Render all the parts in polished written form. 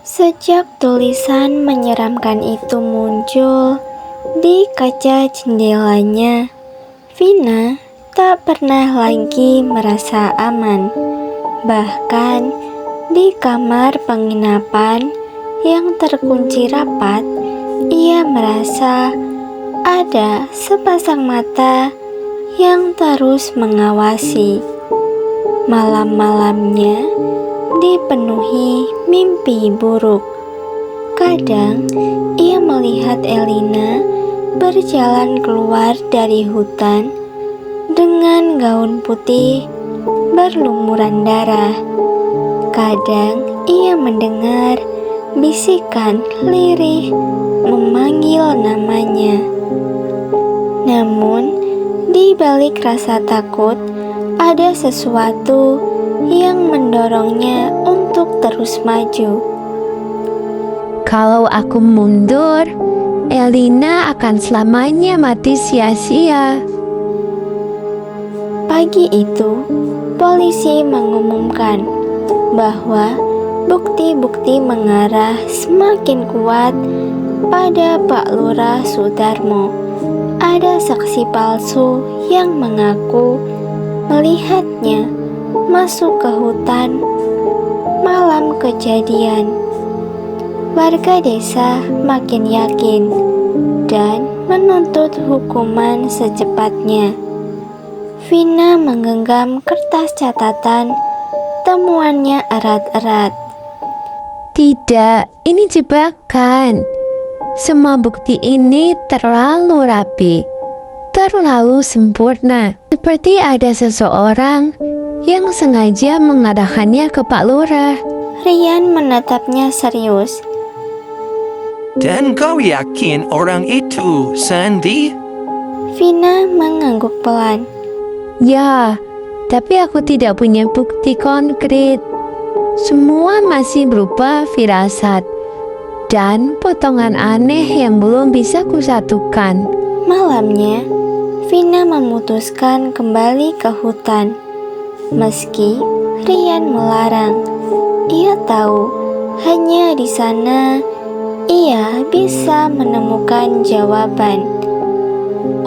Sejak tulisan menyeramkan itu muncul di kaca jendelanya, Vina tak pernah lagi merasa aman. Bahkan di kamar penginapan yang terkunci rapat, ia merasa ada sepasang mata yang terus mengawasi. Malam-malamnya dipenuhi mimpi buruk. Kadang ia melihat Elina berjalan keluar dari hutan dengan gaun putih berlumuran darah. Kadang ia mendengar bisikan lirih memanggil namanya. Namun, di balik rasa takut, ada sesuatu yang mendorongnya untuk terus maju. Kalau aku mundur, Elina akan selamanya mati sia-sia. Pagi itu, polisi mengumumkan bahwa bukti-bukti mengarah semakin kuat pada Pak Lurah Sudarmo. Ada saksi palsu yang mengaku melihatnya masuk ke hutan malam kejadian. Warga desa makin yakin dan menuntut hukuman secepatnya. Vina menggenggam kertas catatan, temuannya erat-erat. Tidak, ini jebakan. Semua bukti ini terlalu rapi, terlalu sempurna. Seperti ada seseorang yang sengaja mengadakannya ke Pak Lurah. Rian menatapnya serius. Dan kau yakin orang itu Sandy? Vina mengangguk pelan. Ya, tapi aku tidak punya bukti konkret. Semua masih berupa firasat dan potongan aneh yang belum bisa kusatukan. Malamnya, Vina memutuskan kembali ke hutan. Meski Rian melarang, ia tahu hanya di sana ia bisa menemukan jawaban.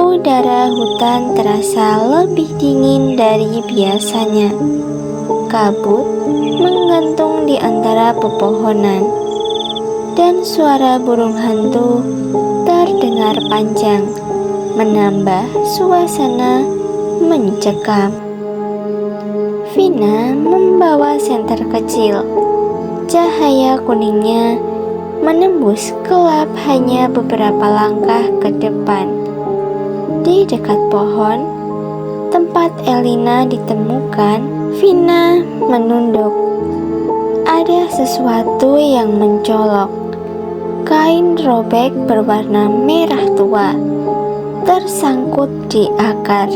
Udara hutan terasa lebih dingin dari biasanya. Kabut menggantung di antara pepohonan, dan suara burung hantu terdengar panjang, menambah suasana mencekam. Vina membawa senter kecil. Cahaya kuningnya menembus gelap hanya beberapa langkah ke depan. Di dekat pohon, tempat Elina ditemukan, Vina menunduk. Ada sesuatu yang mencolok. Kain robek berwarna merah tua, tersangkut di akar.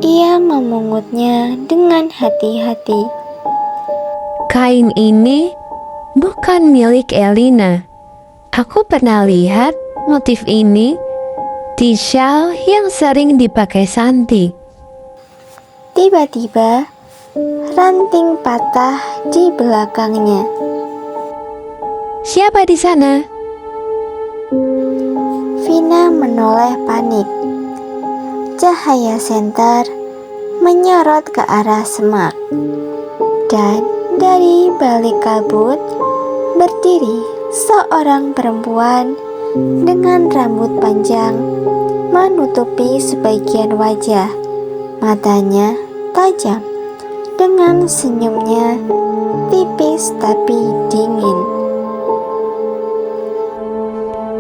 Ia memungutnya dengan hati-hati. Kain ini bukan milik Elina. Aku pernah lihat motif ini di shawl yang sering dipakai Santi. Tiba-tiba, ranting patah di belakangnya. Siapa di sana? Vina menoleh panik. Cahaya senter menyorot ke arah semak. Dan dari balik kabut berdiri seorang perempuan dengan rambut panjang menutupi sebagian wajah. Matanya tajam dengan senyumnya tipis tapi dingin.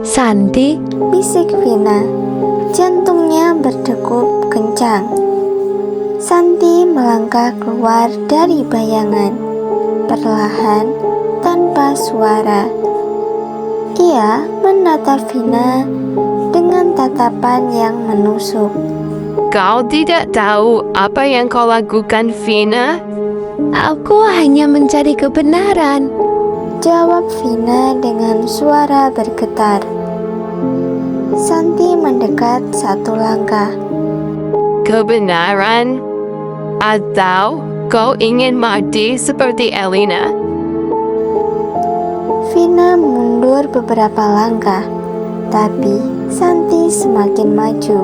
Santi? Bisik Vina, jantungnya berdegup kencang. Santi melangkah keluar dari bayangan, perlahan tanpa suara. Ia menatap Vina dengan tatapan yang menusuk. Kau tidak tahu apa yang kau lakukan, Vina? Aku hanya mencari kebenaran. Jawab Vina dengan suara bergetar. Santi mendekat satu langkah. Kebenaran? Atau kau ingin mati seperti Elina? Vina mundur beberapa langkah, tapi Santi semakin maju.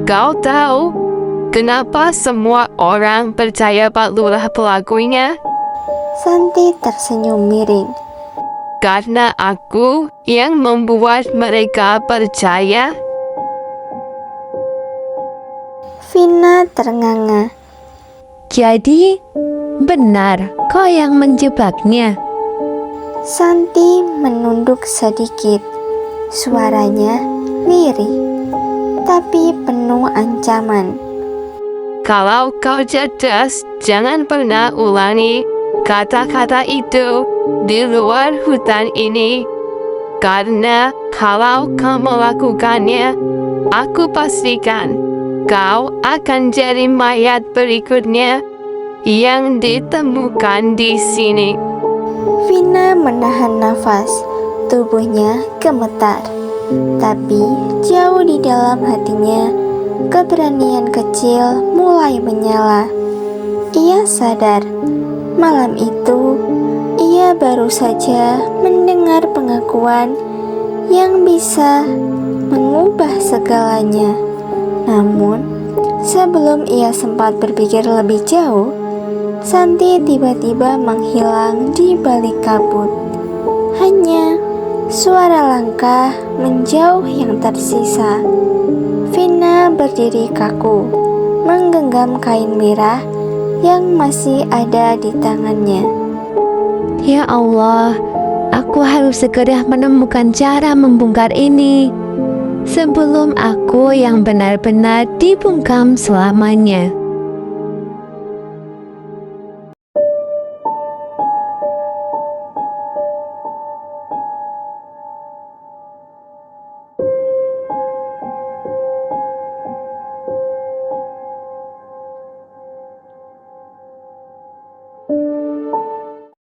Kau tahu kenapa semua orang percaya Patlulah pelakunya? Santi tersenyum miring. Karena aku yang membuat mereka percaya. Vina ternganga. Jadi, benar kau yang menjebaknya. Santi menunduk sedikit. Suaranya lirih, tapi penuh ancaman. Kalau kau cerdas, jangan pernah ulangi kata-kata itu di luar hutan ini. Karena kalau kau melakukannya, aku pastikan kau akan jadi mayat berikutnya yang ditemukan di sini. Vina menahan nafas, tubuhnya gemetar. Tapi jauh di dalam hatinya, keberanian kecil mulai menyala. Ia sadar, malam itu ia baru saja mendengar pengakuan yang bisa mengubah segalanya. Namun, sebelum ia sempat berpikir lebih jauh, Santi tiba-tiba menghilang di balik kabut. Hanya suara langkah menjauh yang tersisa. Vina berdiri kaku, menggenggam kain merah yang masih ada di tangannya. Ya Allah, aku harus segera menemukan cara membongkar ini sebelum aku yang benar-benar dibungkam selamanya.